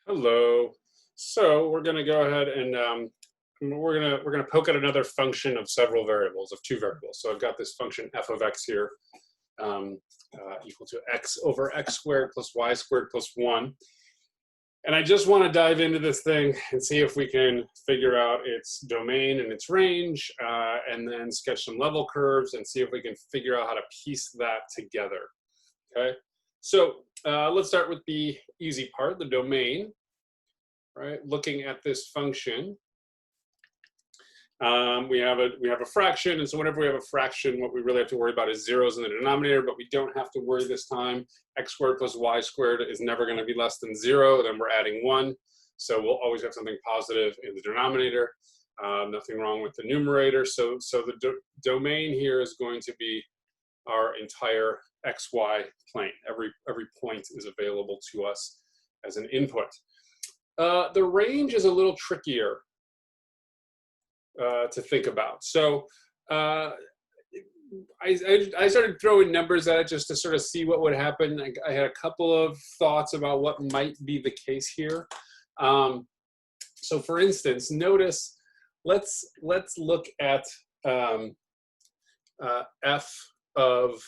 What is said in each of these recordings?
Hello. So we're going to go ahead and we're gonna poke at another function of several variables, of two variables. So I've got this function f of x here, equal to x over x squared plus y squared plus 1. And I just want to dive into this thing and see if we can figure out its domain and its range, and then sketch some level curves and see if we can figure out how to piece that together. Okay. So let's start with the easy part, the domain. Right, looking at this function, we have a fraction, and so whenever we have a fraction, what we really have to worry about is zeros in the denominator, but we don't have to worry this time. X squared plus y squared is never going to be less than 0. Then we're adding 1, so we'll always have something positive in the denominator. Nothing wrong with the numerator. So the domain here is going to be our entire xy plane. Every point is available to us as an input. The range is a little trickier to think about. So I started throwing numbers at it just to sort of see what would happen. I had a couple of thoughts about what might be the case here. So for instance, notice, let's look at f of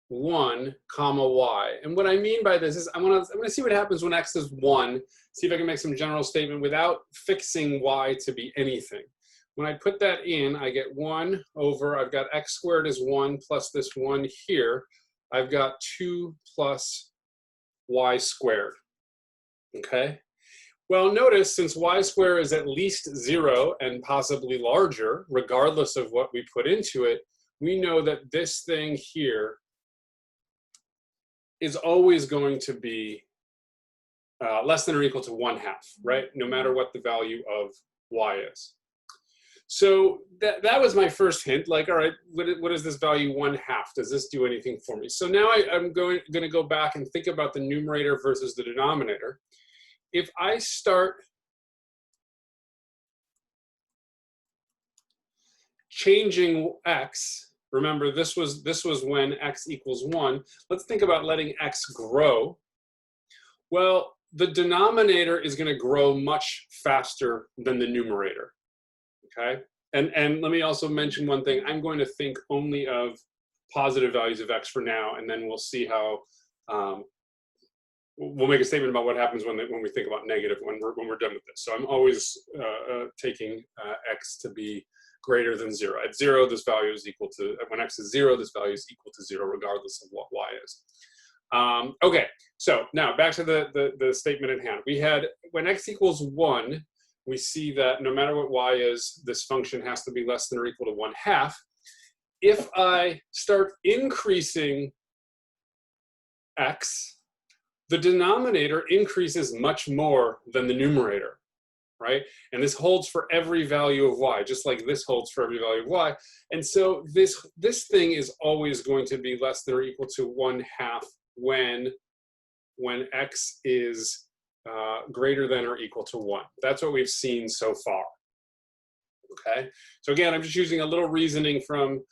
1 comma y. And what I mean by this is I'm gonna see what happens when x is 1, see if I can make some general statement without fixing y to be anything. When I put that in, I get 1 over, I've got x squared is 1 plus this 1 here. I've got 2 plus y squared. Okay? Well, notice since y squared is at least 0 and possibly larger, regardless of what we put into it, we know that this thing here is always going to be less than or equal to 1/2, right? No matter what the value of y is. So that was my first hint, like, all right, what is this value 1/2? Does this do anything for me? So now I'm going to go back and think about the numerator versus the denominator. If I start changing x, remember this was when x equals 1. Let's think about letting x grow. Well, the denominator is going to grow much faster than the numerator. Okay, and let me also mention one thing. I'm going to think only of positive values of x for now, and then we'll see how we'll make a statement about what happens when we think about negative when we're done with this. So I'm always taking x to be greater than 0. At 0, this value is equal to, when x is 0, this value is equal to 0 regardless of what y is. Okay, so now back to the statement at hand. We had, when x equals 1, we see that no matter what y is, this function has to be less than or equal to 1/2. If I start increasing x, the denominator increases much more than the numerator, right? And this holds for every value of y, just like this holds for every value of y. And so this thing is always going to be less than or equal to 1/2 when x is greater than or equal to 1. That's what we've seen so far. Okay, so again, I'm just using a little reasoning from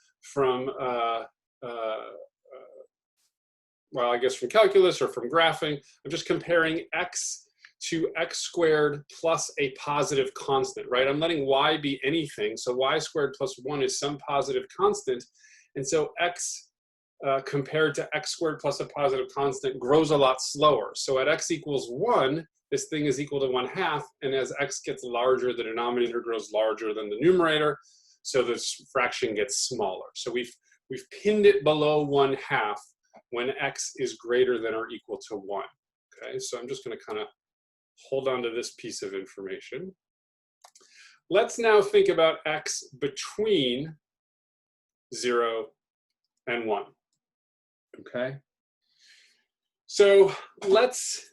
well, I guess from calculus or from graphing. I'm just comparing x to x squared plus a positive constant, right? I'm letting y be anything, so y squared plus 1 is some positive constant, and so x compared to x squared plus a positive constant grows a lot slower. So at x equals 1, this thing is equal to 1/2, and as x gets larger, the denominator grows larger than the numerator, so this fraction gets smaller. So we've pinned it below 1/2 when x is greater than or equal to 1. Okay, so I'm just going to kind of hold on to this piece of information. Let's now think about x between 0 and 1. Okay, so let's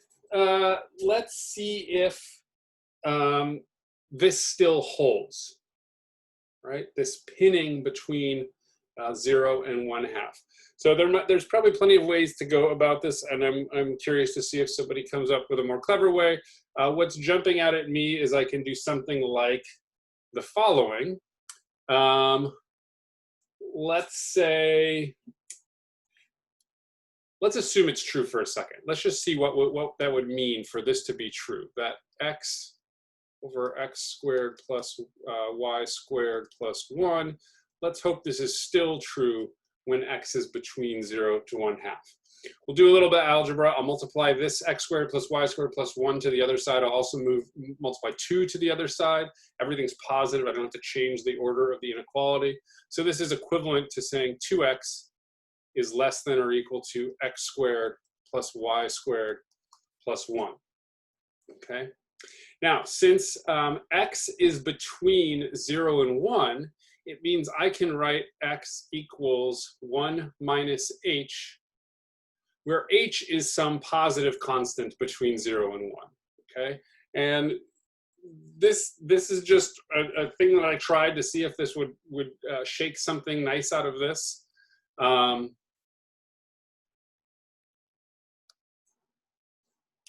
see if this still holds, right? This pinning between 0 and 1/2. So there's probably plenty of ways to go about this, and I'm curious to see if somebody comes up with a more clever way. What's jumping out at me is I can do something like the following. Let's say let's assume it's true for a second. Let's just see what that would mean for this to be true, that x over x squared plus y squared plus 1. Let's hope this is still true when x is between 0 to 1/2. We'll do a little bit of algebra. I'll multiply this x squared plus y squared plus 1 to the other side. I'll also multiply 2 to the other side. Everything's positive. I don't have to change the order of the inequality. So this is equivalent to saying 2x is less than or equal to x squared plus y squared plus 1. Okay. Now, since x is between 0 and 1, it means I can write x equals 1 minus h, where h is some positive constant between 0 and 1, okay? And this is just a thing that I tried to see if this would shake something nice out of this.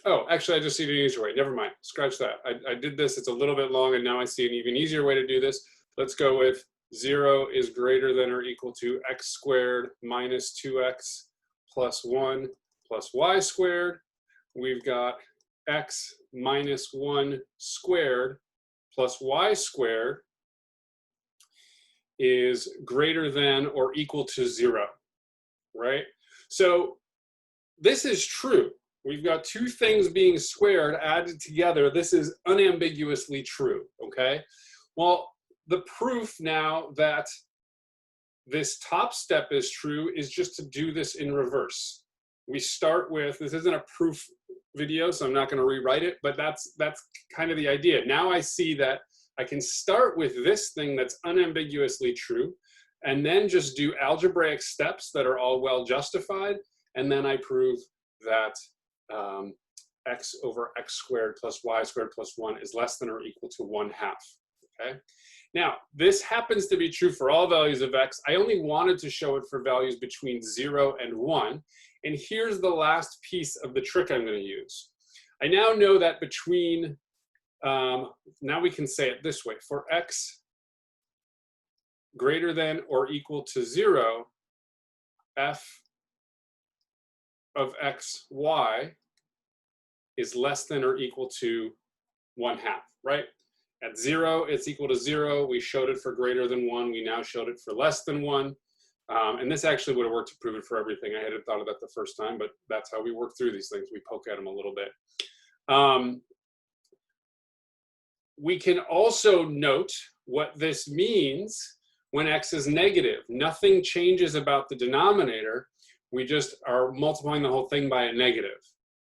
Oh, actually, I just see an easier way. Never mind. Scratch that. I did this. It's a little bit long, and now I see an even easier way to do this. Let's go with 0 is greater than or equal to x squared minus 2x plus 1 plus y squared. We've got x minus 1 squared plus y squared is greater than or equal to 0, right? So this is true. We've got two things being squared added together. This is unambiguously true, okay? Well, the proof now that this top step is true is just to do this in reverse. We start with, this isn't a proof video, so I'm not going to rewrite it, but that's kind of the idea. Now I see that I can start with this thing that's unambiguously true, and then just do algebraic steps that are all well justified, and then I prove that x over x squared plus y squared plus 1 is less than or equal to 1/2, okay? Now, this happens to be true for all values of x. I only wanted to show it for values between 0 and 1. And here's the last piece of the trick I'm going to use. I now know that between, now we can say it this way. For x greater than or equal to 0, f of x, y is less than or equal to 1/2, right? At 0, it's equal to 0. We showed it for greater than 1. We now showed it for less than 1. And this actually would have worked to prove it for everything. I hadn't thought of that the first time, but that's how we work through these things. We poke at them a little bit. We can also note what this means when x is negative. Nothing changes about the denominator. We just are multiplying the whole thing by a negative,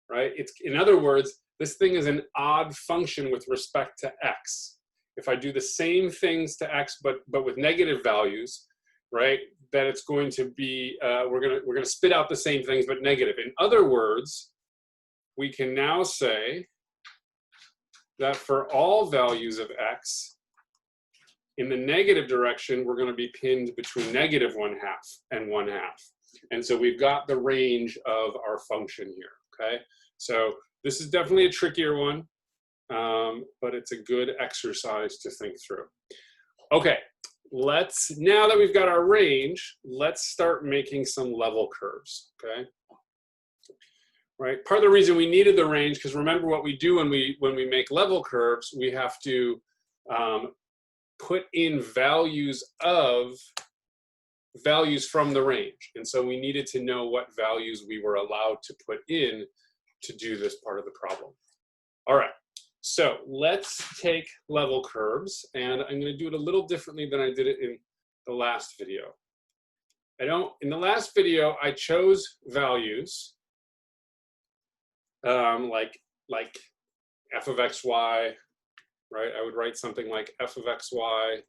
right? In other words, this thing is an odd function with respect to x. If I do the same things to x, but with negative values, right, that it's going to be, we're gonna spit out the same things, but negative. In other words, we can now say that for all values of x, in the negative direction, we're gonna be pinned between negative 1/2 and 1/2. And so we've got the range of our function here, okay? So this is definitely a trickier one, but it's a good exercise to think through. Okay, now that we've got our range, let's start making some level curves, okay? Right, part of the reason we needed the range, because remember what we do when we make level curves, we have to put in values from the range. And so we needed to know what values we were allowed to put in to do this part of the problem. All right, so let's take level curves, and I'm going to do it a little differently than I did it in the last video. In the last video, I chose values like f of xy, right? I would write something like f of xy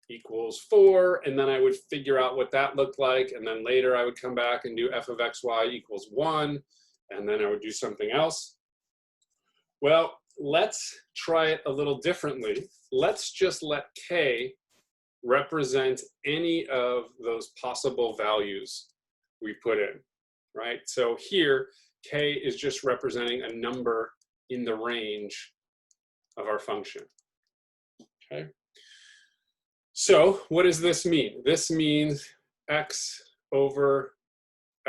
equals 4, and then I would figure out what that looked like, and then later I would come back and do f of xy equals 1, and then I would do something else. Well, let's try it a little differently. Let's just let k represent any of those possible values we put in, right? So here, k is just representing a number in the range of our function, okay? So what does this mean? This means x over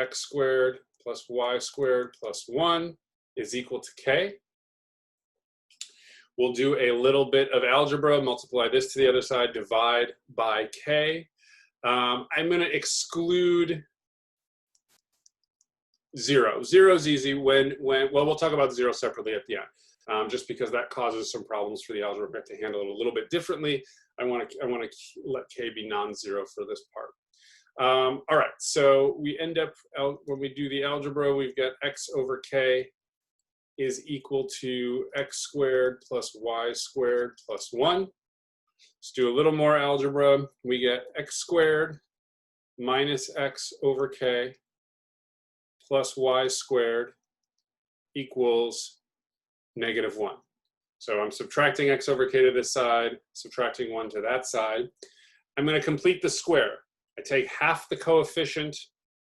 x squared plus y squared plus 1 is equal to k. We'll do a little bit of algebra, multiply this to the other side, divide by k. I'm going to exclude 0. 0 is easy well, we'll talk about 0 separately at the end, just because that causes some problems for the algebra. We have to handle it a little bit differently. I want to let k be non-zero for this part. All right, so we end up, when we do the algebra, we've got x over k is equal to x squared plus y squared plus 1. Let's do a little more algebra. We get x squared minus x over k plus y squared equals -1. So I'm subtracting x over k to this side, subtracting 1 to that side. I'm going to complete the square. I take half the coefficient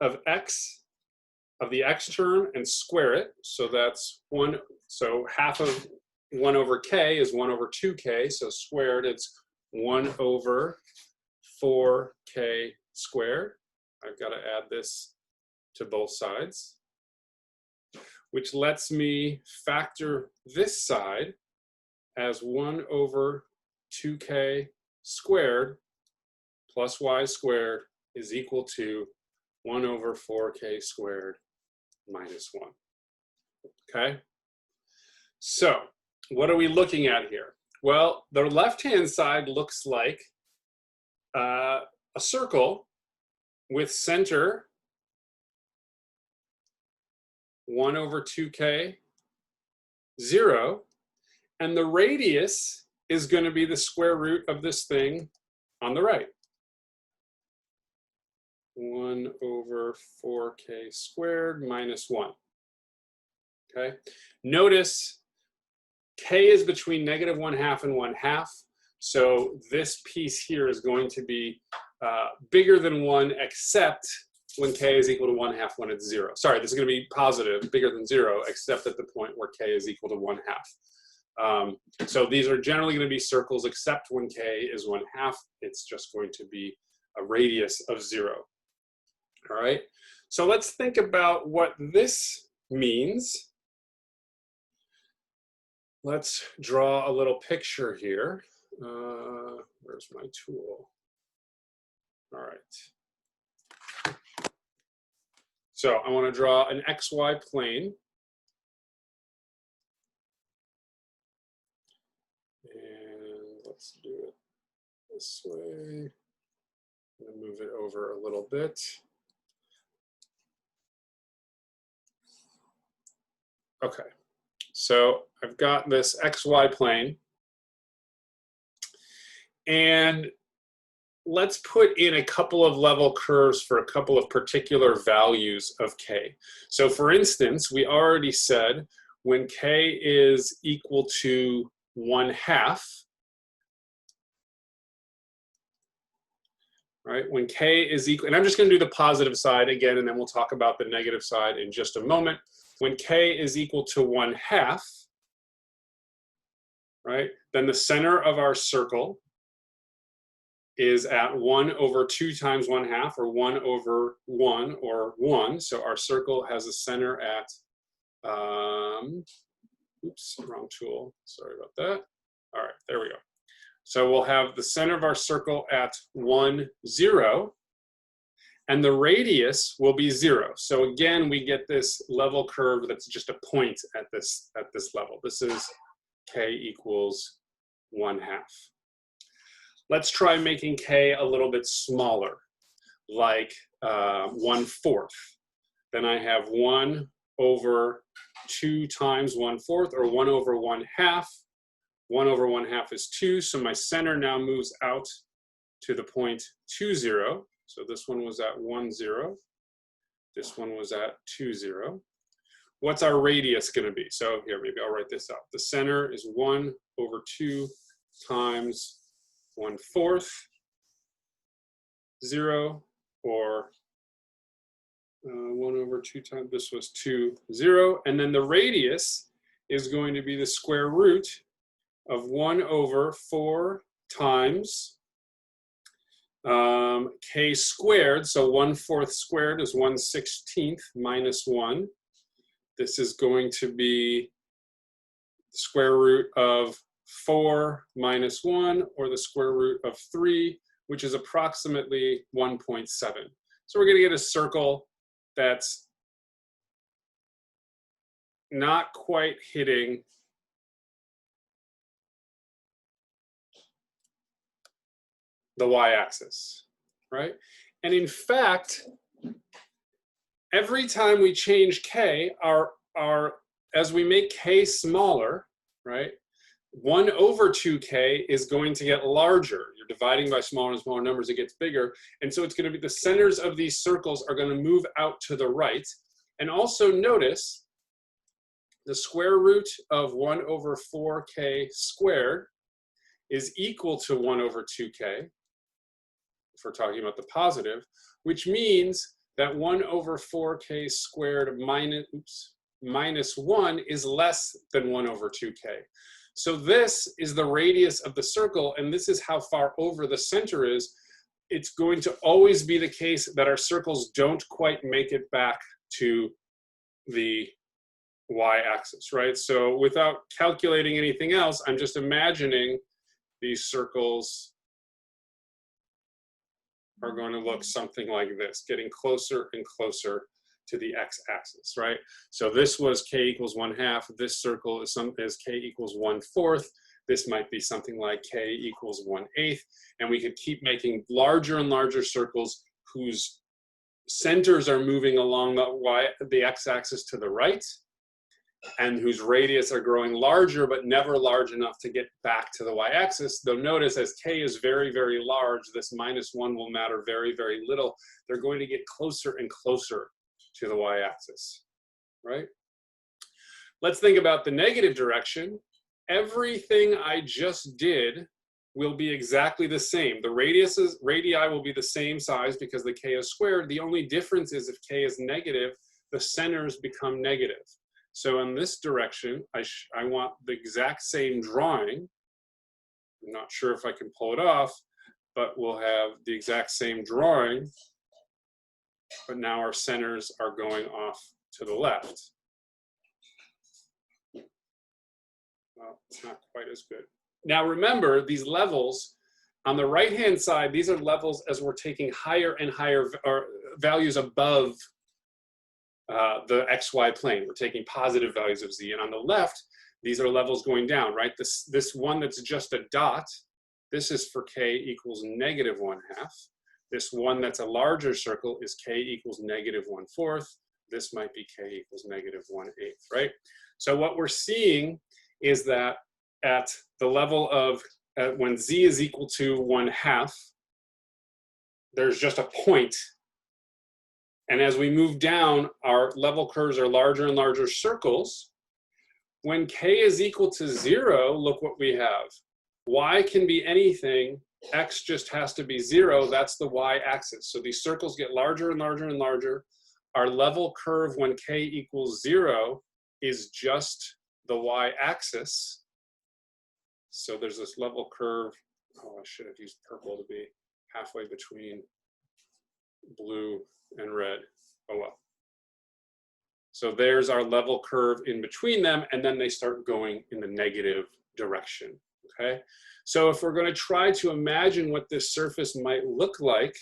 of x, of the x term, and square it. So that's 1. So half of 1 over k is 1 over 2k. So squared, it's 1 over 4k squared. I've got to add this to both sides, which lets me factor this side as 1 over 2k squared plus y squared is equal to 1 over 4k squared minus 1. Okay? So, what are we looking at here? Well, the left-hand side looks like a circle with center 1 over 2k, 0, and the radius is going to be the square root of this thing on the right. 1 over 4k squared minus 1. Okay? Notice k is between -1/2 and 1/2. So this piece here is going to be bigger than 1, except when k is equal to 1/2 when it's 0. Sorry, this is going to be positive, bigger than 0, except at the point where k is equal to 1/2. So these are generally going to be circles, except when k is 1/2. It's just going to be a radius of 0. All right, so let's think about what this means. Let's draw a little picture here. Where's my tool? All right. So I want to draw an XY plane. And let's do it this way. I'm going to move it over a little bit. Okay, so I've got this XY plane. And let's put in a couple of level curves for a couple of particular values of k. So for instance, we already said when k is equal to 1/2, right? When k is equal, and I'm just going to do the positive side again, and then we'll talk about the negative side in just a moment. When k is equal to 1/2, right, then the center of our circle is at 1 over 2 times 1/2, or 1 over 1, or 1. So our circle has a center at, oops, wrong tool. Sorry about that. All right, there we go. So we'll have the center of our circle at 1, 0, and the radius will be 0. So again, we get this level curve that's just a point at this level. This is k equals 1/2. Let's try making k a little bit smaller, like 1/4. Then I have 1 over 2 times 1/4, or 1 over 1/2. 1 over 1/2 is 2, so my center now moves out to the point 2, 0. So this one was at 1, 0. This one was at 2, 0. What's our radius going to be? So here, maybe I'll write this out. The center is 1 over 2 times 1/4, 0, or 1 over 2 times, this was 2, 0. And then the radius is going to be the square root of 1 over 4 times K squared, so 1/4 squared is 1/16 minus 1. This is going to be the square root of 4 minus 1, or the square root of 3, which is approximately 1.7. So we're going to get a circle that's not quite hitting the y-axis, right? And in fact, every time we change k, as we make k smaller, right, 1/2k is going to get larger. You're dividing by smaller and smaller numbers, it gets bigger. And so it's going to be the centers of these circles are going to move out to the right. And also notice the square root of 1/4k squared is equal to 1/2k, if we're talking about the positive, which means that 1/4k squared minus 1 is less than 1/2k. So this is the radius of the circle, and this is how far over the center is. It's going to always be the case that our circles don't quite make it back to the y-axis, right? So without calculating anything else, I'm just imagining these circles are going to look something like this, getting closer and closer to the x-axis, right? So this was k equals 1/2. This circle is k equals 1/4. This might be something like k equals 1/8. And we could keep making larger and larger circles whose centers are moving along the x-axis to the right, and whose radius are growing larger, but never large enough to get back to the y-axis. Though notice, as k is very, very large, this -1 will matter very, very little. They're going to get closer and closer to the y-axis, right? Let's think about the negative direction. Everything I just did will be exactly the same. The radii will be the same size because the k is squared. The only difference is if k is negative, the centers become negative. So in this direction, I want the exact same drawing. I'm not sure if I can pull it off, but we'll have the exact same drawing. But now our centers are going off to the left. Well, it's not quite as good. Now remember, these levels on the right-hand side, these are levels as we're taking higher and higher values above the xy plane. We're taking positive values of z. And on the left, these are levels going down, right? This one that's just a dot, this is for k equals -1/2. This one that's a larger circle is k equals -1/4. This might be k equals -1/8, right? So what we're seeing is that at the level of, when z is equal to 1/2, there's just a point. And as we move down, our level curves are larger and larger circles. When k is equal to 0, look what we have. Y can be anything. X just has to be 0. That's the y-axis. So these circles get larger and larger and larger. Our level curve when k equals 0 is just the y-axis. So there's this level curve. Oh, I should have used purple to be halfway between blue and red. Oh well. So there's our level curve in between them, and then they start going in the negative direction. Okay, so if we're going to try to imagine what this surface might look like,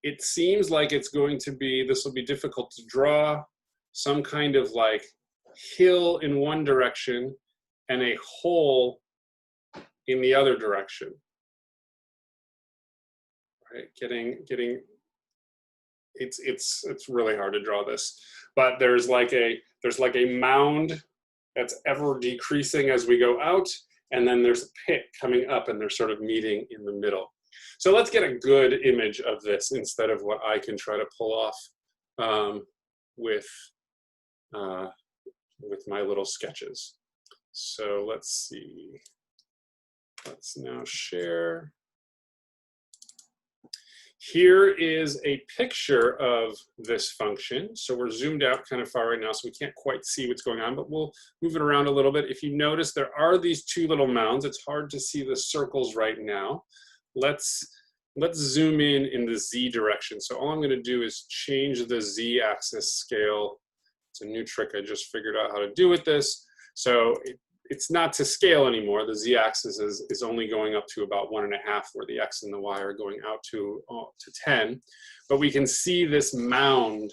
it seems like it's going to be, this will be difficult to draw, some kind of like hill in one direction and a hole in the other direction. Right, it's really hard to draw this, but there's like a mound that's ever decreasing as we go out, and then there's a pit coming up, and they're sort of meeting in the middle. So let's get a good image of this instead of what I can try to pull off with my little sketches. So let's see. Let's now share. Here is a picture of this function. So we're zoomed out kind of far right now, so we can't quite see what's going on, but we'll move it around a little bit. If you notice, there are these two little mounds. It's hard to see the circles right now, let's zoom in the Z direction. So all I'm going to do is change the Z axis scale. It's a new trick I just figured out how to do with this. So it's not to scale anymore. The Z axis is only going up to about 1.5, where the X and the Y are going out to 10. But we can see this mound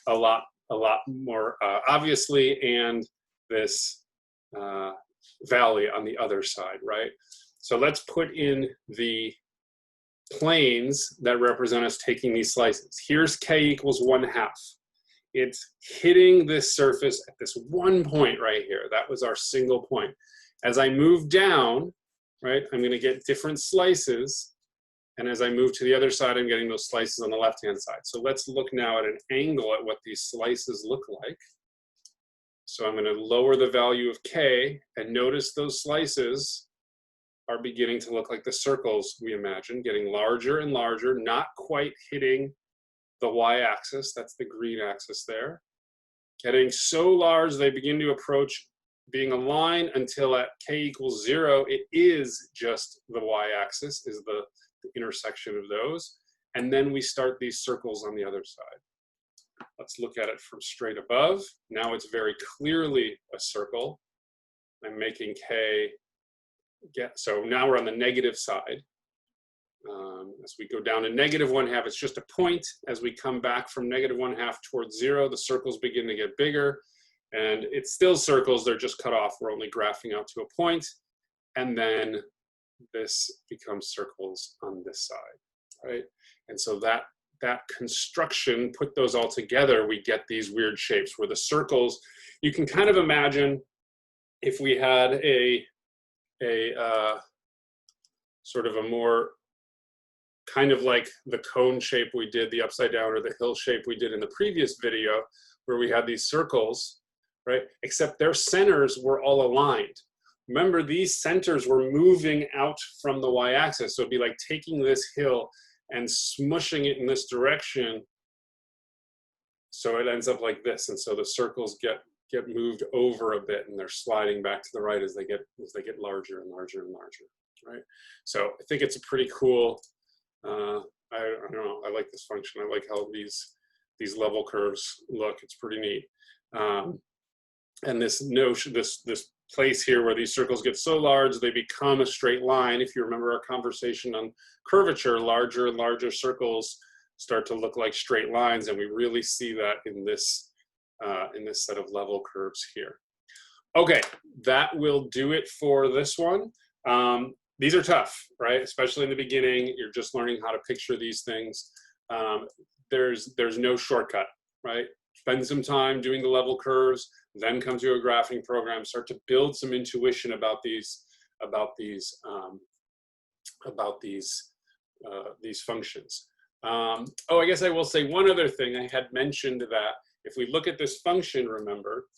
a lot more obviously, and this valley on the other side, right? So let's put in the planes that represent us taking these slices. Here's K = 1/2. It's hitting this surface at this one point right here. That was our single point. As I move down, right, I'm going to get different slices. And as I move to the other side, I'm getting those slices on the left-hand side. So let's look now at an angle at what these slices look like. So I'm going to lower the value of K, and notice those slices are beginning to look like the circles we imagine, getting larger and larger, not quite hitting the y-axis, that's the green axis there. Getting so large they begin to approach being a line until at K = 0, it is just the y-axis, is the intersection of those. And then we start these circles on the other side. Let's look at it from straight above. Now it's very clearly a circle. I'm making K so now we're on the negative side. As we go down to -1/2, it's just a point. As we come back from -1/2 towards 0, the circles begin to get bigger. And it's still circles, they're just cut off. We're only graphing out to a point. And then this becomes circles on this side, right? And so that construction, put those all together, we get these weird shapes where the circles, you can kind of imagine if we had a sort of a more kind of like the cone shape we did, the upside down, or the hill shape we did in the previous video, where we had these circles, right? Except their centers were all aligned. Remember, these centers were moving out from the y-axis. So it'd be like taking this hill and smushing it in this direction. So it ends up like this. And so the circles get moved over a bit, and they're sliding back to the right as they get larger and larger and larger, right? So I think it's a pretty cool, I don't know, I like this function. I like how these level curves look. It's pretty neat. And this notion, this place here where these circles get so large they become a straight line. If you remember our conversation on curvature, larger and larger circles start to look like straight lines, and we really see that in this set of level curves here. Okay, that will do it for this one. These are tough, right? Especially in the beginning, you're just learning how to picture these things. There's no shortcut, right? Spend some time doing the level curves, then come to a graphing program, start to build some intuition about these functions. Oh, I guess I will say one other thing. I had mentioned that if we look at this function, remember,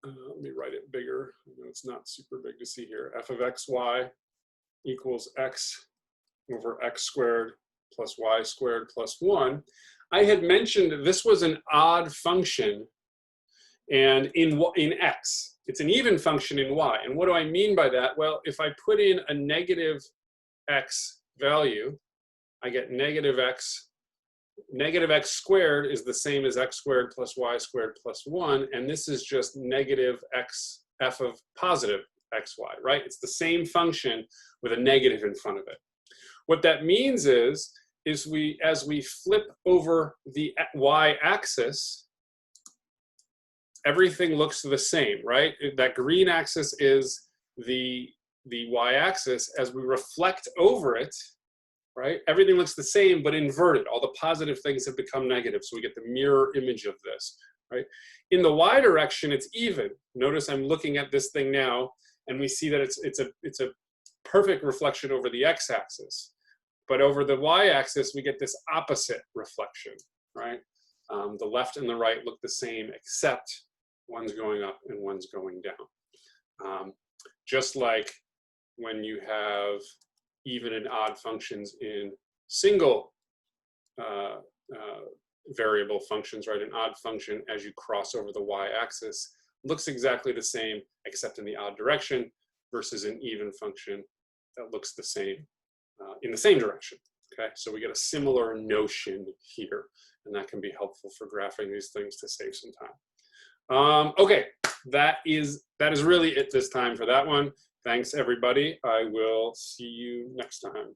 let me write it bigger. I know it's not super big to see here. F of xy equals x over x squared plus y squared plus 1. I had mentioned this was an odd function, and in x. It's an even function in y. And what do I mean by that? Well, if I put in a negative x value, I get negative x. Negative x squared is the same as x squared plus y squared plus 1, and this is just negative x f of positive xy, right? It's the same function with a negative in front of it. What that means is as we flip over the y-axis, everything looks the same, right? That green axis is the y-axis. As we reflect over it, right, everything looks the same but inverted. All the positive things have become negative, so we get the mirror image of this, right? In the y direction, it's even. Notice I'm looking at this thing now, and we see that it's a perfect reflection over the x-axis. But over the y-axis, we get this opposite reflection, right? The left and the right look the same, except one's going up and one's going down. Just like when you have even and odd functions in single variable functions, right? An odd function, as you cross over the y-axis, looks exactly the same, except in the odd direction, versus an even function that looks the same in the same direction. Okay, so we get a similar notion here, and that can be helpful for graphing these things to save some time. Okay, that is really it this time for that one. Thanks, everybody. I will see you next time.